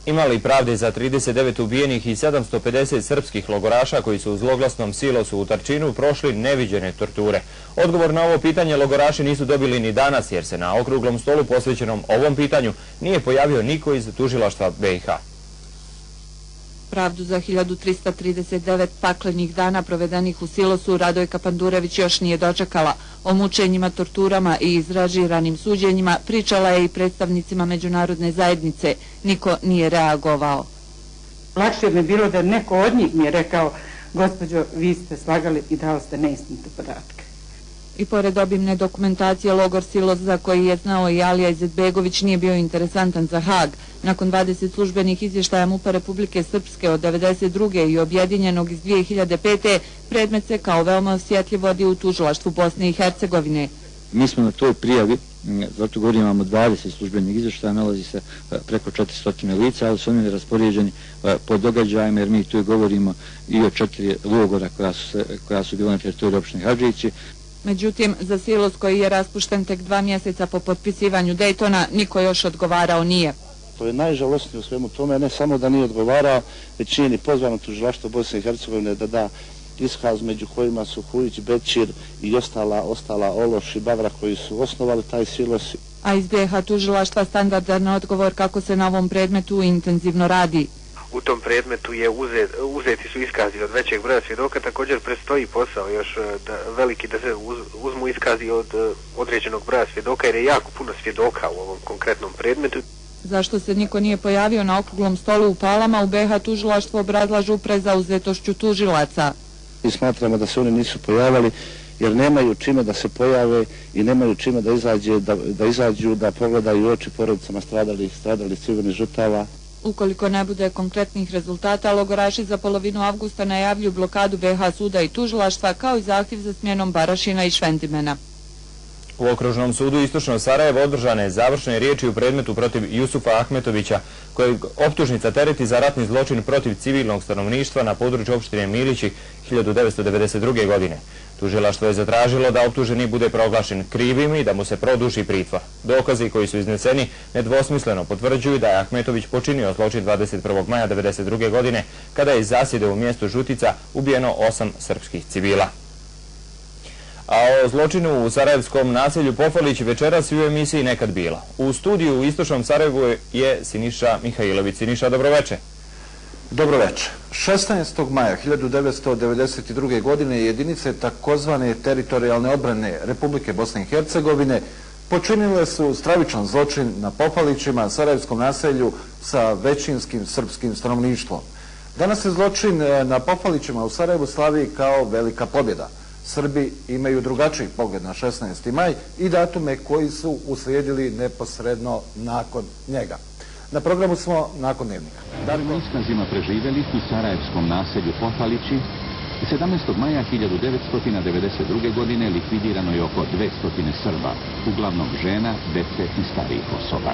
Ima li pravde za 39 ubijenih i 750 srpskih logoraša koji su u zloglasnom silosu u Tarčinu prošli neviđene torture? Odgovor na ovo pitanje logoraši nisu dobili ni danas jer se na okruglom stolu posvećenom ovom pitanju nije pojavio niko iz tužilaštva BiH. Pravdu za 1339 paklenih dana provedenih u silosu Radojka Pandurević još nije dočekala. O mučenjima, torturama i izražiranim suđenjima pričala je i predstavnicima međunarodne zajednice. Niko nije reagovao. Lakše bi bilo da neko od njih mi je rekao: gospođo, vi ste slagali i dali ste neistinite podatke. I pored obimne dokumentacije, logor Silos, za koji je znao i Alija Izetbegović, nije bio interesantan za Hag. Nakon 20 službenih izvještaja MUP-a Republike Srpske od 1992. i objedinjenog iz 2005. predmet se kao veoma osjetljiv vodi u tužilaštvu Bosne i Hercegovine. Mi smo na toj prijavi, zato govorim, imamo 20 službenih izvještaja, nalazi se preko 400 lica, ali su oni raspoređeni po događajima, jer mi tu govorimo i o 4 logora koja su bila na teritoriji opštine Hadžići. Međutim, za silos koji je raspušten tek 2 mjeseca po potpisivanju Dejtona, niko još odgovarao nije. To je najžalosnije u svemu tome, ne samo da nije odgovarao, već nije ni pozvano tužilaštvo Bosne i Hercegovine da da iskaz, među kojima su Hujić, Bećir i ostala Ološ i Bavra koji su osnovali taj silos. A iz BiH tužilaštva standardan odgovor kako se na ovom predmetu intenzivno radi. U tom predmetu uzeti su iskazi od većeg broja svjedoka, također predstoji posao još veliki da se uzmu iskazi od određenog broja svjedoka, jer je jako puno svjedoka u ovom konkretnom predmetu. Zašto se niko nije pojavio na okruglom stolu u Palama, u BiH tužilaštvo obrazlažu prezauzetošću tužilaca. I smatramo da se oni nisu pojavili jer nemaju čime da se pojave i nemaju čime da izađu, da pogledaju oči porodicama stradalih civilnih žrtava. Ukoliko ne bude konkretnih rezultata, logoraši za polovinu avgusta najavljuju blokadu BiH suda i tužilaštva, kao i zahtjev za smjenom Barašina i Švendimena. U Okružnom sudu Istočno Sarajevo održane završne riječi u predmetu protiv Jusufa Ahmetovića, kojeg optužnica tereti za ratni zločin protiv civilnog stanovništva na području opštine Milići 1992. godine. Tužilaštvo je zatražilo da optuženi bude proglašen krivim i da mu se produži pritvor. Dokazi koji su izneseni nedvosmisleno potvrđuju da je Ahmetović počinio zločin 21. maja 1992. godine, kada je iz zasjede u mjestu Žutica ubijeno 8 srpskih civila. A o zločinu u sarajevskom naselju Pofalić večeras u emisiji Nekad bila. U studiju u Istočnom Sarajevu je Siniša Mihajlović. Siniša, dobroveče. Dobroveče. 16. maja 1992. godine jedinice takozvane teritorijalne odbrane Republike Bosne i Hercegovine počinile su stravičan zločin na Pofalićima, sarajevskom naselju sa većinskim srpskim stanovništvom. Danas se zločin na Pofalićima u Sarajevu slavi kao velika pobjeda. Srbi imaju drugačiji pogled na 16. maj i datume koji su uslijedili neposredno nakon njega. Na programu smo nakon dnevnika. Prema iskazima preživjelih u sarajevskom naselju Pofalići, 17. maja 1992. godine likvidirano je oko 200 Srba, uglavnom žena, dece i starijih osoba.